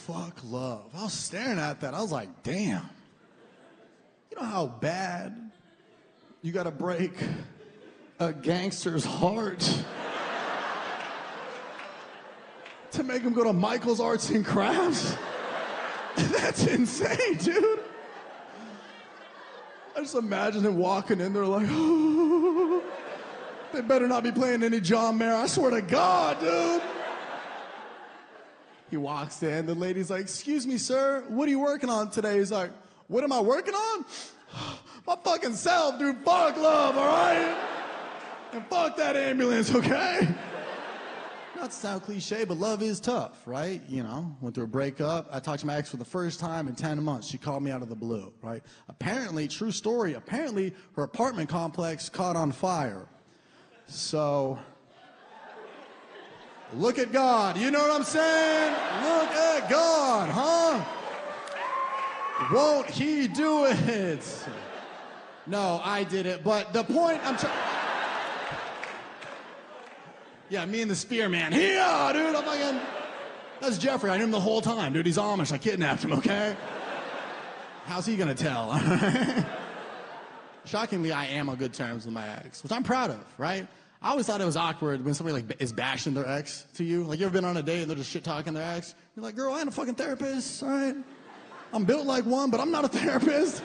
fuck love. I was staring at that. I was like, damn. You know how bad you gotta break a gangster's heart to make him go to Michael's Arts and Crafts? That's insane, dude. I just imagine him walking in there like, oh, they better not be playing any John Mayer. I swear to God, dude. He walks in, the lady's like, excuse me, sir, what are you working on today? He's like, what am I working on? My fucking self, dude. Fuck love, all right? And fuck that ambulance, okay? Not to sound cliche, but love is tough, right? You know, went through a breakup. I talked to my ex for the first time in 10 months. She called me out of the blue, right? Apparently, true story, apparently her apartment complex caught on fire. So, look at God. You know what I'm saying? Look at God, huh? Won't he do it? No, I did it, but the point I'm trying... Yeah, me and the spearman. Yeah, dude, I'm fucking... That's Jeffrey. I knew him the whole time. Dude, he's Amish. I kidnapped him, okay? How's he gonna tell? Shockingly, I am on good terms with my ex, which I'm proud of, right? I always thought it was awkward when somebody like is bashing their ex to you. Like, you ever been on a date and they're just shit-talking their ex? You're like, girl, I ain't a fucking therapist, all right? I'm built like one, but I'm not a therapist.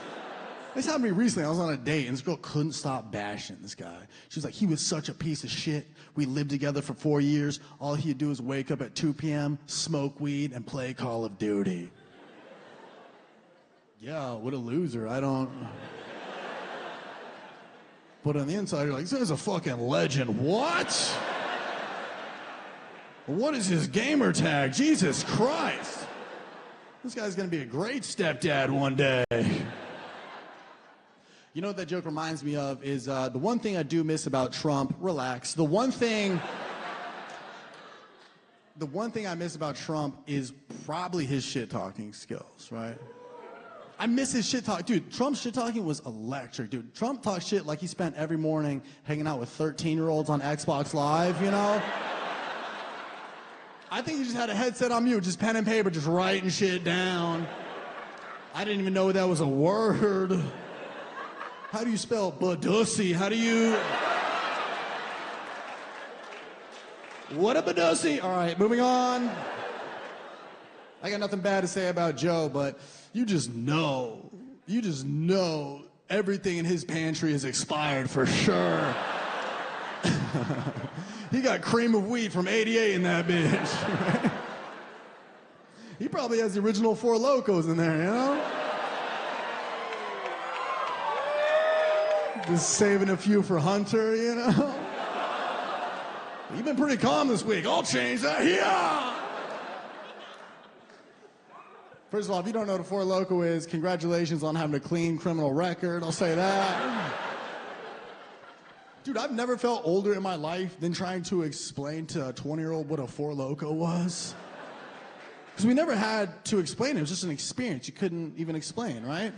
This happened to me recently. I was on a date, and this girl couldn't stop bashing this guy. She was like, he was such a piece of shit. We lived together for 4 years. All he'd do is wake up at 2 p.m., smoke weed, and play Call of Duty. Yeah, what a loser. I don't... But on the inside, you're like, this guy's a fucking legend. What? What is his gamer tag? Jesus Christ. This guy's gonna be a great stepdad one day. You know what that joke reminds me of is the one thing I do miss about Trump, relax. The one thing I miss about Trump is probably his shit-talking skills, right? I miss his shit-talk. Dude, Trump's shit-talking was electric, dude. Trump talks shit like he spent every morning hanging out with 13-year-olds on Xbox Live, you know? I think he just had a headset on mute, just pen and paper, just writing shit down. I didn't even know that was a word. How do you spell badussy? How do you... What a badussy? All right, moving on. I got nothing bad to say about Joe, but you just know everything in his pantry is expired for sure. He got cream of wheat from 88 in that bitch. He probably has the original Four Lokos in there, you know? Just saving a few for Hunter, you know? You've been pretty calm this week. I'll change that. Yeah! First of all, if you don't know what a Four Loko is, congratulations on having a clean criminal record. I'll say that. Dude, I've never felt older in my life than trying to explain to a 20-year-old what a Four Loko was. Because we never had to explain it. It was just an experience you couldn't even explain, right?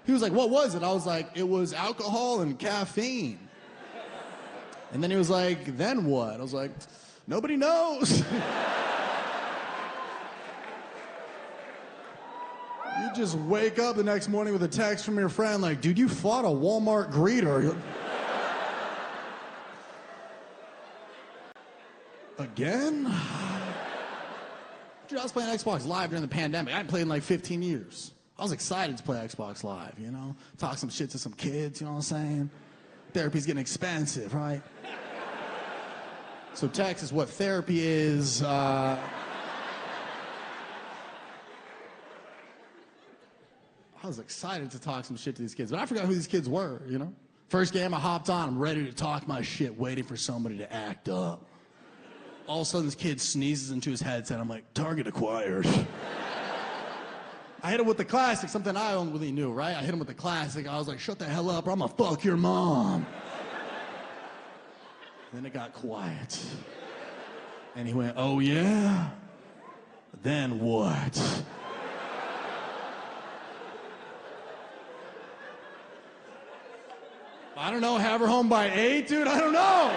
He was like, what was it? I was like, it was alcohol and caffeine. And then he was like, then what? I was like, nobody knows. You just wake up the next morning with a text from your friend like, dude, you fought a Walmart greeter. Again? Dude, I was playing Xbox Live during the pandemic. I hadn't played in like 15 years. I was excited to play Xbox Live, you know? Talk some shit to some kids, you know what I'm saying? Therapy's getting expensive, right? So text is what therapy is. I was excited to talk some shit to these kids, but I forgot who these kids were, you know? First game, I hopped on, I'm ready to talk my shit, waiting for somebody to act up. All of a sudden, this kid sneezes into his headset. I'm like, target acquired. I hit him with the classic, something I only knew, right? I hit him with the classic. I was like, shut the hell up or I'm gonna fuck your mom. Then it got quiet. And he went, oh yeah? Then what? I don't know, have her home by 8, dude? I don't know.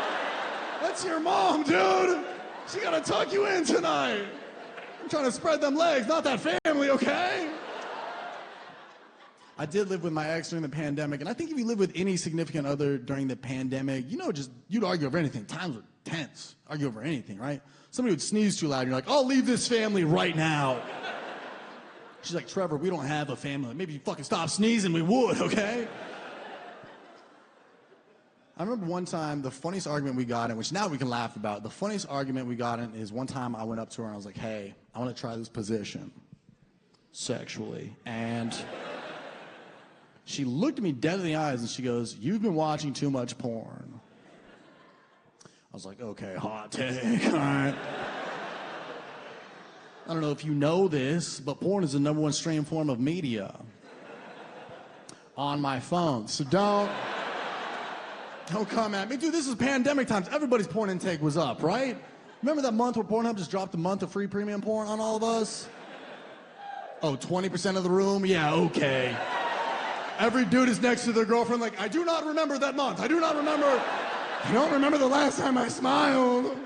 That's your mom, dude. She gotta tuck you in tonight. I'm trying to spread them legs, not that family, okay? I did live with my ex during the pandemic, and I think if you live with any significant other during the pandemic, you know, just you'd argue over anything. Times were tense. Argue over anything, right? Somebody would sneeze too loud, and you're like, I'll leave this family right now. She's like, Trevor, we don't have a family. Maybe you fucking stop sneezing, we would, okay? I remember one time, the funniest argument we got in, which now we can laugh about, the funniest argument we got in is one time I went up to her and I was like, hey, I want to try this position sexually. And she looked at me dead in the eyes and she goes, you've been watching too much porn. I was like, okay, hot take, all right. I don't know if you know this, but porn is the #1 stream form of media on my phone. So don't come at me. Dude, this is pandemic times. Everybody's porn intake was up, right? Remember that month where Pornhub just dropped a month of free premium porn on all of us? Oh, 20% of the room? Yeah, okay. Every dude is next to their girlfriend like, I do not remember that month. I don't remember the last time I smiled.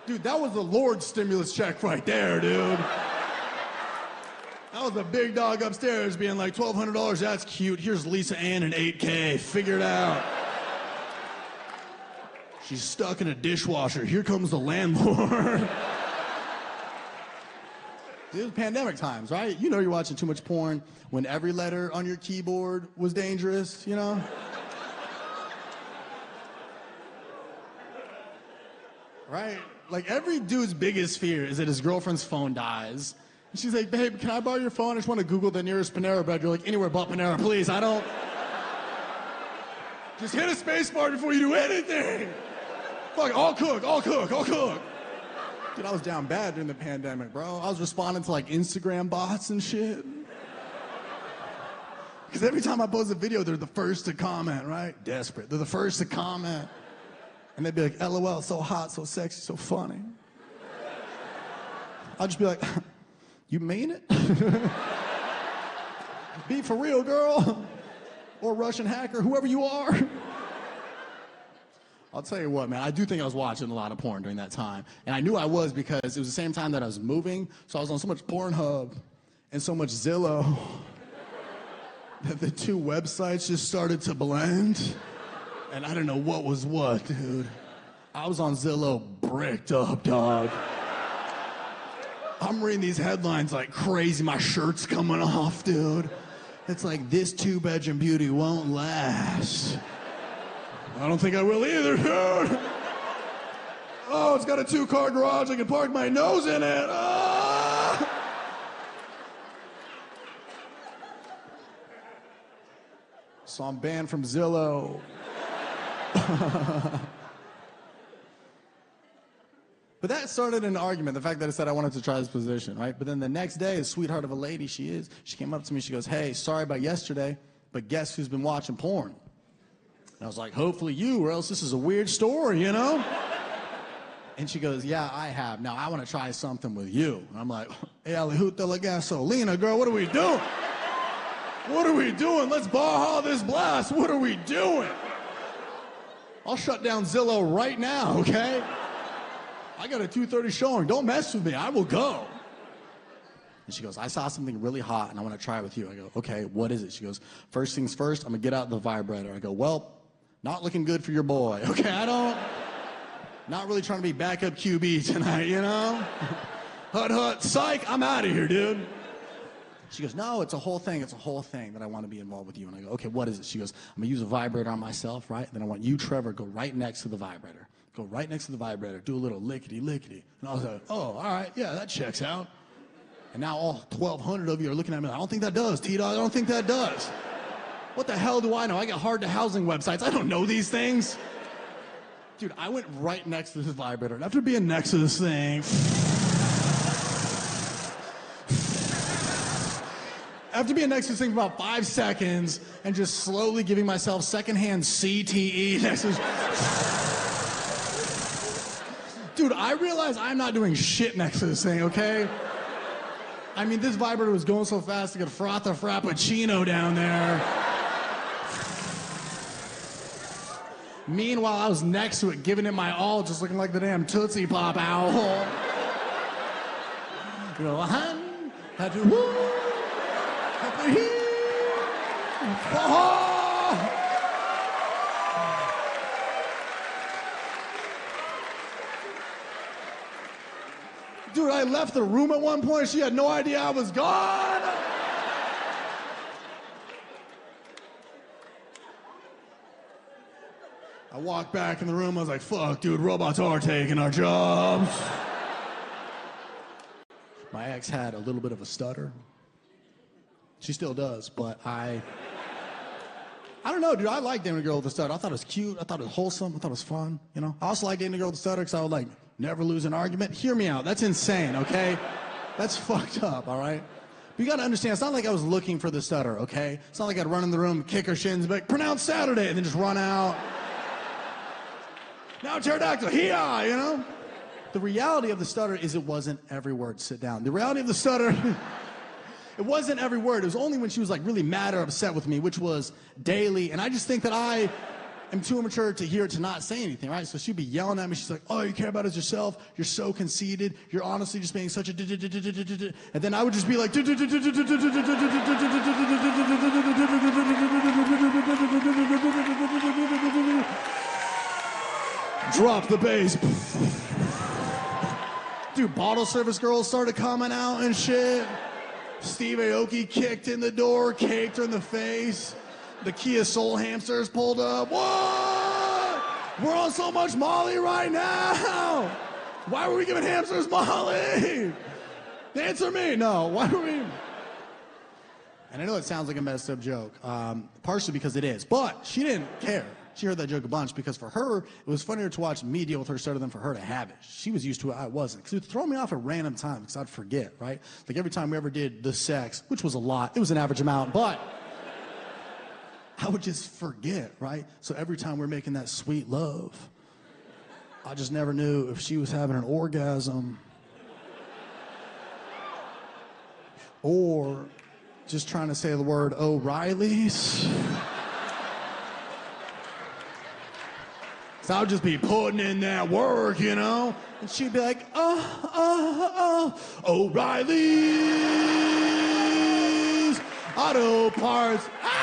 Dude, that was the Lord's stimulus check right there, dude. That was a big dog upstairs being like, $1,200, that's cute. Here's Lisa Ann and 8K, figure it out. She's stuck in a dishwasher. Here comes the landlord. It was pandemic times, right? You know you're watching too much porn when every letter on your keyboard was dangerous, you know? Right? Like every dude's biggest fear is that his girlfriend's phone dies. And she's like, babe, can I borrow your phone? I just want to Google the nearest Panera Bread. You're like, anywhere but Panera, please. I don't... Just hit a space bar before you do anything. Fuck, I'll cook. Dude, I was down bad during the pandemic, bro. I was responding to like Instagram bots and shit. Because every time I post a video, they're the first to comment, right? Desperate. They're the first to comment. And they'd be like, LOL, so hot, so sexy, so funny. I'll just be like, you mean it? Be for real, girl. Or Russian hacker, whoever you are. I'll tell you what, man, I do think I was watching a lot of porn during that time. And I knew I was because it was the same time that I was moving, so I was on so much Pornhub and so much Zillow that the two websites just started to blend. And I didn't know what was what, dude. I was on Zillow bricked up, dog. I'm reading these headlines like crazy. My shirt's coming off, dude. It's like, this two-bedroom beauty won't last. I don't think I will either, dude. Oh, it's got a 2-car garage. I can park my nose in it. Ah! So I'm banned from Zillow. But that started an argument, the fact that I said I wanted to try this position, right? But then the next day, a sweetheart of a lady she came up to me, she goes, hey, sorry about yesterday, but guess who's been watching porn? And I was like, hopefully you, or else this is a weird story, you know? And she goes, yeah, I have. Now I want to try something with you. And I'm like, hey, alihuta la gasolina, girl, what are we doing? What are we doing? Let's Baja this blast. What are we doing? I'll shut down Zillow right now, okay? I got a 2:30 showing. Don't mess with me. I will go. And she goes, I saw something really hot, and I want to try it with you. I go, okay, what is it? She goes, first things first, I'm going to get out the vibrator. I go, well, not looking good for your boy. Okay, not really trying to be backup QB tonight, you know? Hut, psych, I'm out of here, dude. She goes, no, it's a whole thing. It's a whole thing that I want to be involved with you. And I go, okay, what is it? She goes, I'm going to use a vibrator on myself, right? Then I want you, Trevor, go right next to the vibrator. Go right next to the vibrator. Do a little lickety-lickety. And I was like, oh, all right, yeah, that checks out. And now all 1,200 of you are looking at me like, I don't think that does, T-Dog. I don't think that does. What the hell do I know? I got hard-to-housing websites. I don't know these things. Dude, I went right next to this vibrator. And after being next to this thing, after being next to this thing for about 5 seconds and just slowly giving myself secondhand CTE next to this... Dude, I realize I'm not doing shit next to this thing, okay? I mean, this vibrator was going so fast I could froth a frappuccino down there. Meanwhile, I was next to it, giving it my all, just looking like the damn Tootsie Pop owl. You know, had to woo, had to heal. Dude, I left the room at one point. She had no idea I was gone. I walked back in the room. I was like, fuck, dude, robots are taking our jobs. My ex had a little bit of a stutter. She still does, but I don't know, dude. I like dating a girl with a stutter. I thought it was cute. I thought it was wholesome. I thought it was fun, you know? I also like dating a girl with a stutter because I would, like, never lose an argument. Hear me out. That's insane, okay? That's fucked up, all right? But you got to understand, it's not like I was looking for the stutter, okay? It's not like I'd run in the room, kick her shins, be like, pronounce Saturday, and then just run out. Now pterodactyl, hee-haw, you know? The reality of the stutter is it wasn't every word. Sit down. The reality of the stutter, it wasn't every word. It was only when she was like really mad or upset with me, which was daily. And I just think that I am too immature to hear it, to not say anything, right? So she'd be yelling at me. She's like, all you care about is yourself. You're so conceited. You're honestly just being such a... And then I would just be like... Drop the bass. Dude, bottle service girls started coming out and shit. Steve Aoki kicked in the door, caked her in the face. The Kia Soul hamsters pulled up. What? We're on so much Molly right now. Why were we giving hamsters Molly? Answer me. No, why were we? And I know it sounds like a messed up joke, partially because it is, but she didn't care. She heard that joke a bunch because for her, it was funnier to watch me deal with her stutter than for her to have it. She was used to it, I wasn't. Because it would throw me off at random times because I'd forget, right? Like every time we ever did the sex, which was a lot, it was an average amount, but I would just forget, right? So every time we're making that sweet love, I just never knew if she was having an orgasm or just trying to say the word O'Reilly's. So I would just be putting in that work, you know? And she'd be like, O'Reilly's Auto Parts. Ah!